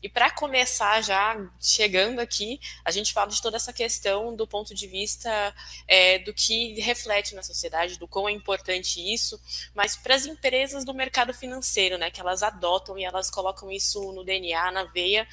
E para começar já chegando aqui, a gente fala de toda essa questão do ponto de vista do que reflete na sociedade, do quão é importante isso, mas para as empresas do mercado financeiro, né, que elas adotam e elas colocam isso no DNA, na veia,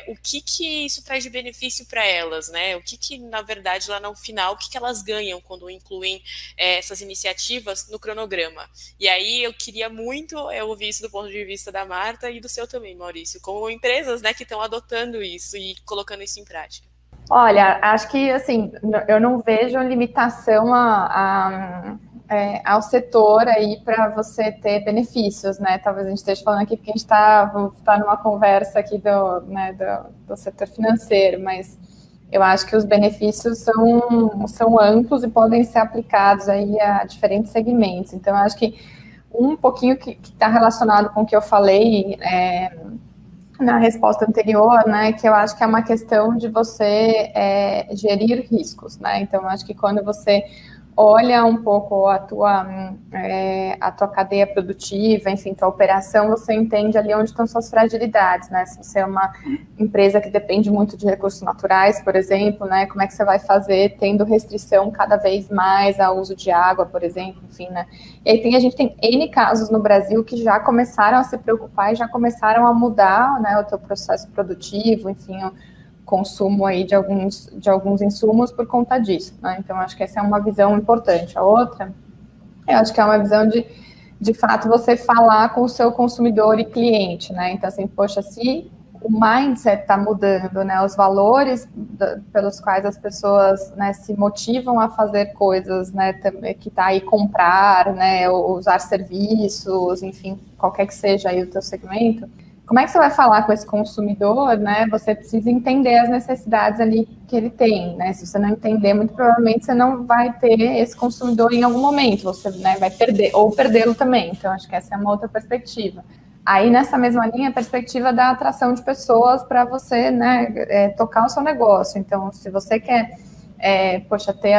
o que isso traz de benefício para elas, né? O que, na verdade, lá no final, o que elas ganham quando incluem essas iniciativas no cronograma. E aí eu queria muito ouvir isso do ponto de vista da Marta e do seu também, Maurício, como empresas, né, que estão adotando isso e colocando isso em prática. Olha, acho que assim, eu não vejo limitação ao setor aí para você ter benefícios, né? Talvez a gente esteja falando aqui porque a gente está numa conversa aqui do setor financeiro, mas eu acho que os benefícios são amplos e podem ser aplicados aí a diferentes segmentos. Então, eu acho que um pouquinho que está relacionado com o que eu falei na resposta anterior, né, que eu acho que é uma questão de você gerir riscos, né? Então, eu acho que quando você olha um pouco a tua cadeia produtiva, enfim, tua operação, você entende ali onde estão suas fragilidades, né? Se você é uma empresa que depende muito de recursos naturais, por exemplo, né? Como é que você vai fazer tendo restrição cada vez mais ao uso de água, por exemplo, enfim, né? E aí a gente tem N casos no Brasil que já começaram a se preocupar e já começaram a mudar, né, o teu processo produtivo, enfim, consumo aí de alguns insumos por conta disso, né? Então, acho que essa é uma visão importante. A outra, eu acho que é uma visão de fato, você falar com o seu consumidor e cliente, né? Então, assim, poxa, se o mindset está mudando, né? Os valores pelos quais as pessoas, né, se motivam a fazer coisas, né? Que tá aí comprar, né? Usar serviços, enfim, qualquer que seja aí o teu segmento. Como é que você vai falar com esse consumidor, né? Você precisa entender as necessidades ali que ele tem, né? Se você não entender, muito provavelmente você não vai ter esse consumidor em algum momento, você, né, vai perder, ou perdê-lo também. Então, acho que essa é uma outra perspectiva. Aí, nessa mesma linha, a perspectiva da atração de pessoas para você, né, tocar o seu negócio. Então, se você quer, ter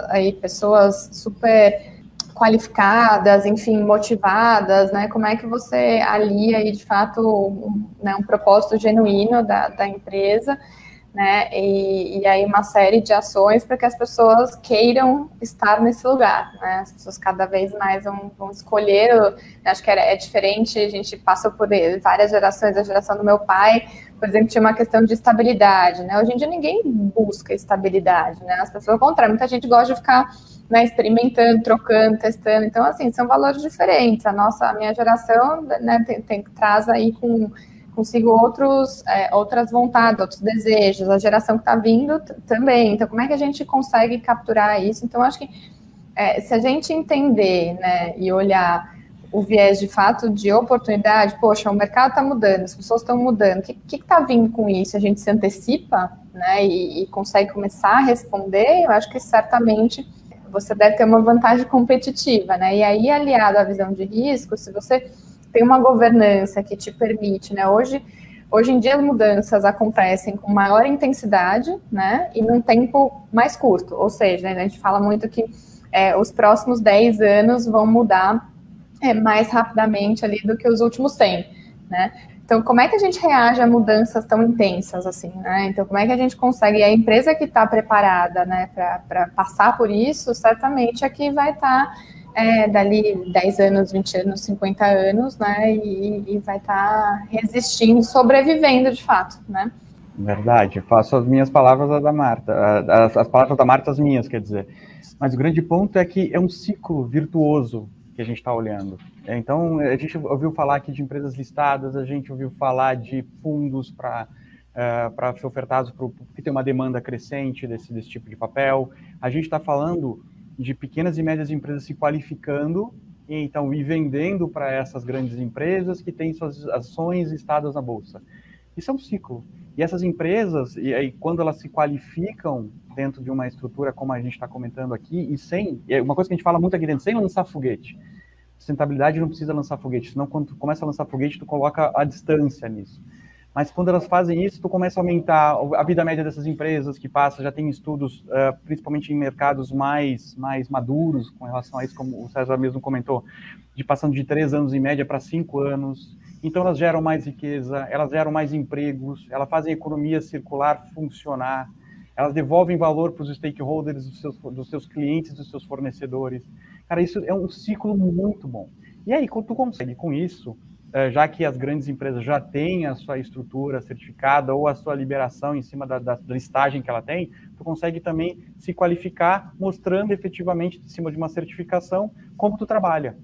aí pessoas super qualificadas, enfim, motivadas, né? Como é que você alia aí, de fato, um propósito genuíno da empresa, né? E aí uma série de ações para que as pessoas queiram estar nesse lugar, né? As pessoas cada vez mais vão escolher, acho que é diferente, a gente passou por várias gerações, a geração do meu pai, por exemplo, tinha uma questão de estabilidade, né? Hoje em dia ninguém busca estabilidade, né? As pessoas, ao contrário, muita gente gosta de ficar, né, experimentando, trocando, testando. Então, assim, são valores diferentes. A minha geração, né, traz aí consigo outras vontades, outros desejos. A geração que está vindo também. Então, como é que a gente consegue capturar isso? Então, acho que se a gente entender, né, e olhar o viés de fato de oportunidade, poxa, o mercado está mudando, as pessoas estão mudando, o que está vindo com isso? A gente se antecipa, né, e consegue começar a responder, eu acho que certamente você deve ter uma vantagem competitiva, né? E aí, aliado à visão de risco, se você tem uma governança que te permite, né? Hoje em dia, as mudanças acontecem com maior intensidade, né? E num tempo mais curto. Ou seja, né, a gente fala muito que os próximos 10 anos vão mudar mais rapidamente ali do que os últimos 100, né? Então, como é que a gente reage a mudanças tão intensas assim, né? Então, como é que a gente consegue? E a empresa que está preparada, né, para passar por isso, certamente é que vai estar dali 10 anos, 20 anos, 50 anos, né? E vai estar resistindo, sobrevivendo de fato, né? Verdade, faço as minhas palavras a da Marta, as palavras da Marta as minhas, quer dizer. Mas o grande ponto é que é um ciclo virtuoso que a gente está olhando. Então, a gente ouviu falar aqui de empresas listadas, a gente ouviu falar de fundos para ser ofertados porque tem uma demanda crescente desse tipo de papel. A gente está falando de pequenas e médias empresas se qualificando e vendendo para essas grandes empresas que têm suas ações listadas na Bolsa. Isso é um ciclo. E essas empresas, e aí, quando elas se qualificam dentro de uma estrutura como a gente está comentando aqui, uma coisa que a gente fala muito aqui dentro, sem lançar foguete. Sustentabilidade não precisa lançar foguete, senão quando tu começa a lançar foguete, tu coloca a distância nisso. Mas quando elas fazem isso, tu começa a aumentar a vida média dessas empresas que passam, já tem estudos, principalmente em mercados mais maduros, com relação a isso, como o César mesmo comentou, de passando de 3 anos em média para 5 anos. Então, elas geram mais riqueza, elas geram mais empregos, elas fazem a economia circular funcionar, elas devolvem valor para os stakeholders, dos seus clientes, dos seus fornecedores. Cara, isso é um ciclo muito bom. E aí, quando tu consegue com isso, já que as grandes empresas já têm a sua estrutura certificada ou a sua liberação em cima da listagem que ela tem, tu consegue também se qualificar mostrando efetivamente, em cima de uma certificação, como tu trabalha.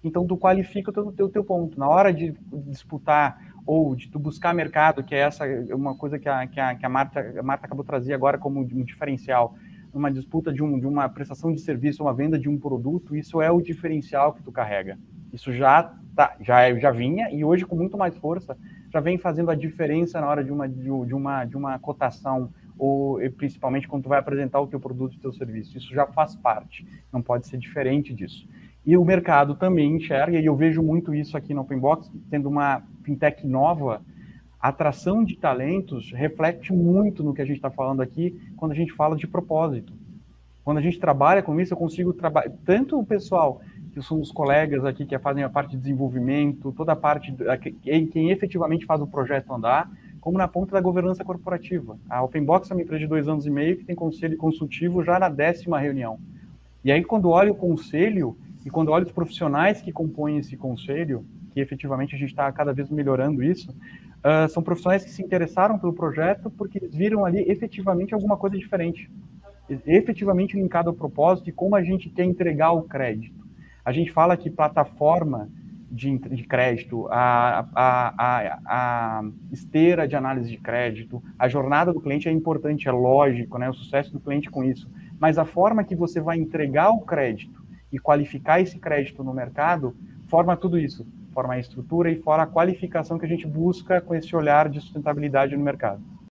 Então, tu qualifica o teu ponto. Na hora de disputar ou de tu buscar mercado, que é essa uma coisa que a Marta acabou de trazer agora como um diferencial, uma disputa de uma prestação de serviço, uma venda de um produto, isso é o diferencial que tu carrega. Isso já vinha e hoje com muito mais força já vem fazendo a diferença na hora de uma cotação ou principalmente quando tu vai apresentar o teu produto e o teu serviço. Isso já faz parte, não pode ser diferente disso. E o mercado também enxerga, e eu vejo muito isso aqui no Open Box, tendo uma fintech nova, a atração de talentos reflete muito no que a gente está falando aqui quando a gente fala de propósito. Quando a gente trabalha com isso, eu consigo trabalhar, tanto o pessoal, que são os colegas aqui que fazem a parte de desenvolvimento, toda a parte, quem efetivamente faz o projeto andar, como na ponta da governança corporativa. A Open Box é uma empresa de 2 anos e meio que tem conselho consultivo já na 10ª reunião. E aí, quando olho o conselho, e quando olho os profissionais que compõem esse conselho, que efetivamente a gente está cada vez melhorando isso, são profissionais que se interessaram pelo projeto porque eles viram ali efetivamente alguma coisa diferente. Efetivamente linkado ao propósito e como a gente quer entregar o crédito. A gente fala que plataforma de crédito, a esteira de análise de crédito, a jornada do cliente é importante, é lógico, né? O sucesso do cliente com isso. Mas a forma que você vai entregar o crédito e qualificar esse crédito no mercado, forma tudo isso, forma a estrutura e fora a qualificação que a gente busca com esse olhar de sustentabilidade no mercado.